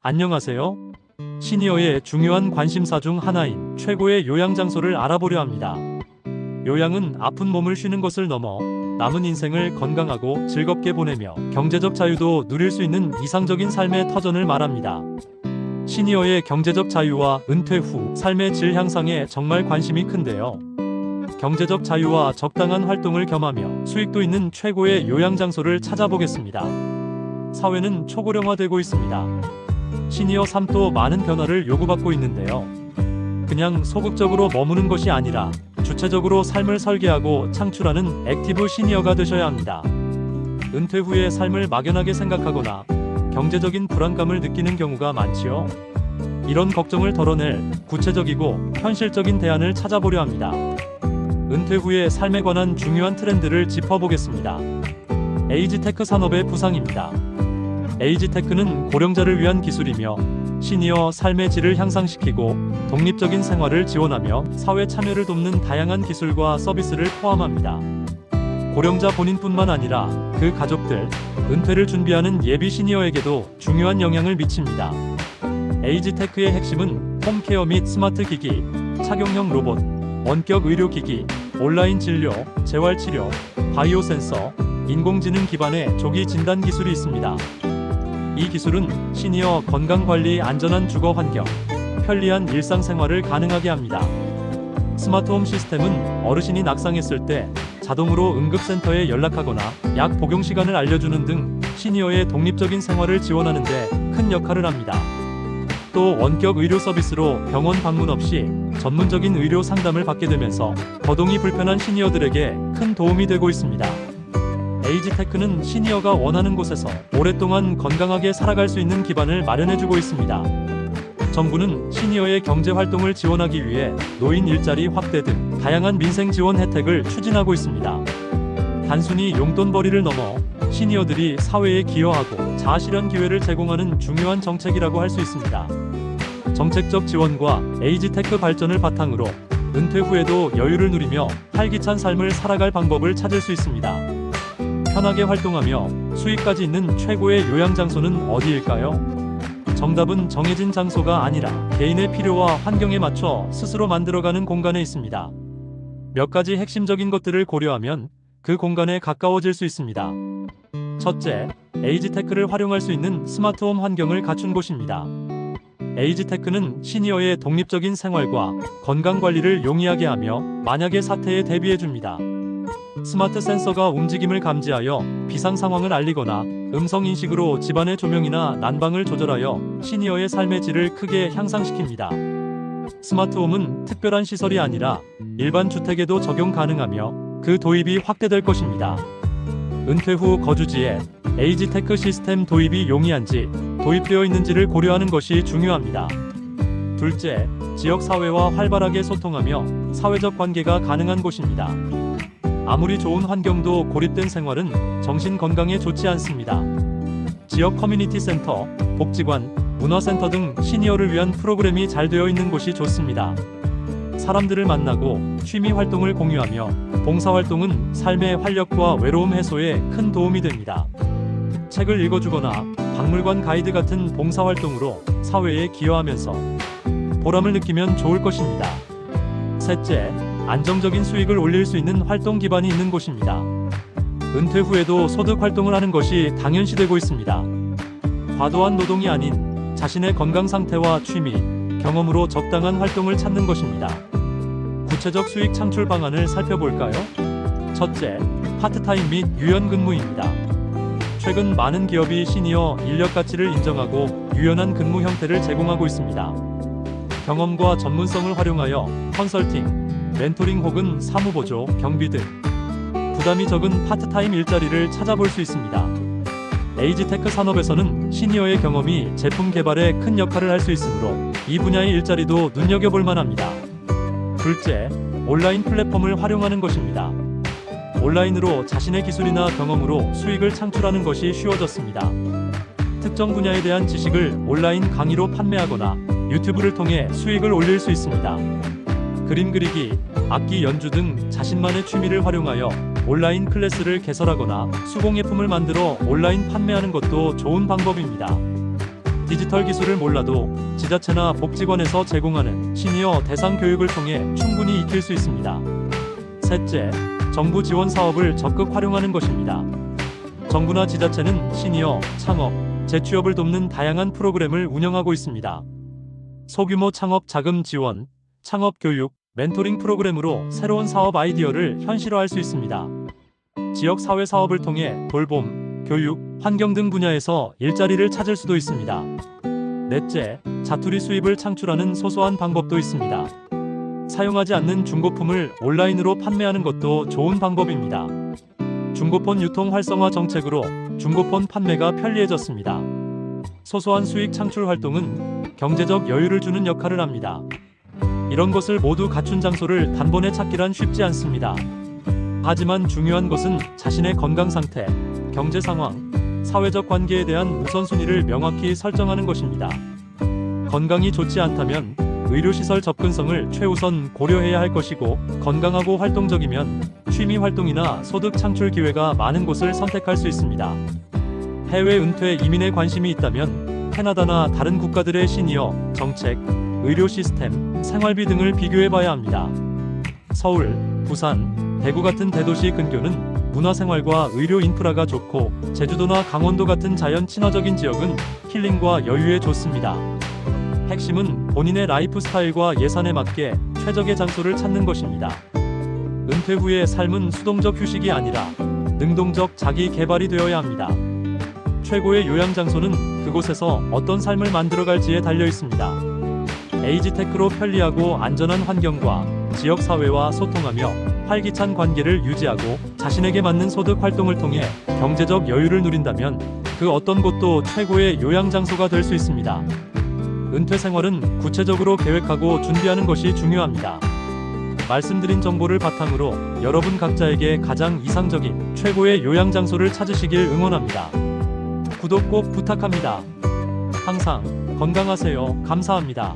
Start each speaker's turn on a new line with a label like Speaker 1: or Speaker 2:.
Speaker 1: 안녕하세요. 시니어의 중요한 관심사 중 하나인 최고의 요양 장소를 알아보려 합니다. 요양은 아픈 몸을 쉬는 것을 넘어 남은 인생을 건강하고 즐겁게 보내며 경제적 자유도 누릴 수 있는 이상적인 삶의 터전을 말합니다. 시니어의 경제적 자유와 은퇴 후 삶의 질 향상에 정말 관심이 큰데요. 경제적 자유와 적당한 활동을 겸하며 수익도 있는 최고의 요양 장소를 찾아보겠습니다. 사회는 초고령화되고 있습니다. 시니어 삶도 많은 변화를 요구받고 있는데요. 그냥 소극적으로 머무는 것이 아니라 주체적으로 삶을 설계하고 창출하는 액티브 시니어가 되셔야 합니다. 은퇴 후의 삶을 막연하게 생각하거나 경제적인 불안감을 느끼는 경우가 많지요. 이런 걱정을 덜어낼 구체적이고 현실적인 대안을 찾아보려 합니다. 은퇴 후의 삶에 관한 중요한 트렌드를 짚어보겠습니다. 에이지테크 산업의 부상입니다. 에이지테크는 고령자를 위한 기술이며 시니어 삶의 질을 향상시키고 독립적인 생활을 지원하며 사회 참여를 돕는 다양한 기술과 서비스를 포함합니다. 고령자 본인뿐만 아니라 그 가족들, 은퇴를 준비하는 예비 시니어에게도 중요한 영향을 미칩니다. 에이지테크의 핵심은 홈케어 및 스마트 기기, 착용형 로봇, 원격 의료기기, 온라인 진료, 재활치료, 바이오 센서, 인공지능 기반의 조기 진단 기술이 있습니다. 이 기술은 시니어 건강관리, 안전한 주거 환경, 편리한 일상생활을 가능하게 합니다. 스마트홈 시스템은 어르신이 낙상했을 때 자동으로 응급센터에 연락하거나 약 복용 시간을 알려주는 등 시니어의 독립적인 생활을 지원하는 데 큰 역할을 합니다. 또 원격 의료 서비스로 병원 방문 없이 전문적인 의료 상담을 받게 되면서 거동이 불편한 시니어들에게 큰 도움이 되고 있습니다. 에이지테크는 시니어가 원하는 곳에서 오랫동안 건강하게 살아갈 수 있는 기반을 마련해주고 있습니다. 정부는 시니어의 경제활동을 지원하기 위해 노인 일자리 확대 등 다양한 민생 지원 혜택을 추진하고 있습니다. 단순히 용돈벌이를 넘어 시니어들이 사회에 기여하고 자아실현 기회를 제공하는 중요한 정책이라고 할 수 있습니다. 정책적 지원과 에이지테크 발전을 바탕으로 은퇴 후에도 여유를 누리며 활기찬 삶을 살아갈 방법을 찾을 수 있습니다. 편하게 활동하며 수익까지 있는 최고의 요양 장소는 어디일까요? 정답은 정해진 장소가 아니라 개인의 필요와 환경에 맞춰 스스로 만들어가는 공간에 있습니다. 몇 가지 핵심적인 것들을 고려하면 그 공간에 가까워질 수 있습니다. 첫째, 에이지테크를 활용할 수 있는 스마트홈 환경을 갖춘 곳입니다. 에이지테크는 시니어의 독립적인 생활과 건강관리를 용이하게 하며 만약의 사태에 대비해줍니다. 스마트 센서가 움직임을 감지하여 비상 상황을 알리거나 음성 인식으로 집안의 조명이나 난방을 조절하여 시니어의 삶의 질을 크게 향상시킵니다. 스마트홈은 특별한 시설이 아니라 일반 주택에도 적용 가능하며 그 도입이 확대될 것입니다. 은퇴 후 거주지에 에이지테크 시스템 도입이 용이한지 도입되어 있는지를 고려하는 것이 중요합니다. 둘째, 지역사회와 활발하게 소통하며 사회적 관계가 가능한 곳입니다. 아무리 좋은 환경도 고립된 생활은 정신 건강에 좋지 않습니다. 지역 커뮤니티 센터, 복지관, 문화센터 등 시니어를 위한 프로그램이 잘 되어 있는 곳이 좋습니다. 사람들을 만나고 취미 활동을 공유하며 봉사활동은 삶의 활력과 외로움 해소에 큰 도움이 됩니다. 책을 읽어주거나 박물관 가이드 같은 봉사활동으로 사회에 기여하면서 보람을 느끼면 좋을 것입니다. 셋째, 안정적인 수익을 올릴 수 있는 활동 기반이 있는 곳입니다. 은퇴 후에도 소득 활동을 하는 것이 당연시되고 있습니다. 과도한 노동이 아닌 자신의 건강 상태와 취미, 경험으로 적당한 활동을 찾는 것입니다. 구체적 수익 창출 방안을 살펴볼까요? 첫째, 파트타임 및 유연 근무입니다. 최근 많은 기업이 시니어 인력 가치를 인정하고 유연한 근무 형태를 제공하고 있습니다. 경험과 전문성을 활용하여 컨설팅, 멘토링 혹은 사무보조, 경비 등 부담이 적은 파트타임 일자리를 찾아볼 수 있습니다. 에이지테크 산업에서는 시니어의 경험이 제품 개발에 큰 역할을 할 수 있으므로 이 분야의 일자리도 눈여겨볼 만합니다. 둘째, 온라인 플랫폼을 활용하는 것입니다. 온라인으로 자신의 기술이나 경험으로 수익을 창출하는 것이 쉬워졌습니다. 특정 분야에 대한 지식을 온라인 강의로 판매하거나 유튜브를 통해 수익을 올릴 수 있습니다. 그림 그리기, 악기 연주 등 자신만의 취미를 활용하여 온라인 클래스를 개설하거나 수공예품을 만들어 온라인 판매하는 것도 좋은 방법입니다. 디지털 기술을 몰라도 지자체나 복지관에서 제공하는 시니어 대상 교육을 통해 충분히 익힐 수 있습니다. 셋째, 정부 지원 사업을 적극 활용하는 것입니다. 정부나 지자체는 시니어, 창업, 재취업을 돕는 다양한 프로그램을 운영하고 있습니다. 소규모 창업 자금 지원, 창업 교육, 멘토링 프로그램으로 새로운 사업 아이디어를 현실화할 수 있습니다. 지역 사회 사업을 통해 돌봄, 교육, 환경 등 분야에서 일자리를 찾을 수도 있습니다. 넷째, 자투리 수입을 창출하는 소소한 방법도 있습니다. 사용하지 않는 중고품을 온라인으로 판매하는 것도 좋은 방법입니다. 중고폰 유통 활성화 정책으로 중고폰 판매가 편리해졌습니다. 소소한 수익 창출 활동은 경제적 여유를 주는 역할을 합니다. 이런 것을 모두 갖춘 장소를 단번에 찾기란 쉽지 않습니다. 하지만 중요한 것은 자신의 건강 상태, 경제 상황, 사회적 관계에 대한 우선순위를 명확히 설정하는 것입니다. 건강이 좋지 않다면 의료시설 접근성을 최우선 고려해야 할 것이고, 건강하고 활동적이면 취미 활동이나 소득 창출 기회가 많은 곳을 선택할 수 있습니다. 해외 은퇴 이민에 관심이 있다면 캐나다나 다른 국가들의 시니어, 정책, 의료 시스템, 생활비 등을 비교해봐야 합니다. 서울, 부산, 대구 같은 대도시 근교는 문화생활과 의료 인프라가 좋고, 제주도나 강원도 같은 자연 친화적인 지역은 힐링과 여유에 좋습니다. 핵심은 본인의 라이프 스타일과 예산에 맞게 최적의 장소를 찾는 것입니다. 은퇴 후의 삶은 수동적 휴식이 아니라 능동적 자기 개발이 되어야 합니다. 최고의 요양 장소는 그곳에서 어떤 삶을 만들어갈지에 달려 있습니다. 에이지테크로 편리하고 안전한 환경과 지역 사회와 소통하며 활기찬 관계를 유지하고 자신에게 맞는 소득 활동을 통해 경제적 여유를 누린다면 그 어떤 곳도 최고의 요양 장소가 될 수 있습니다. 은퇴 생활은 구체적으로 계획하고 준비하는 것이 중요합니다. 말씀드린 정보를 바탕으로 여러분 각자에게 가장 이상적인 최고의 요양 장소를 찾으시길 응원합니다. 구독 꼭 부탁합니다. 항상 건강하세요. 감사합니다.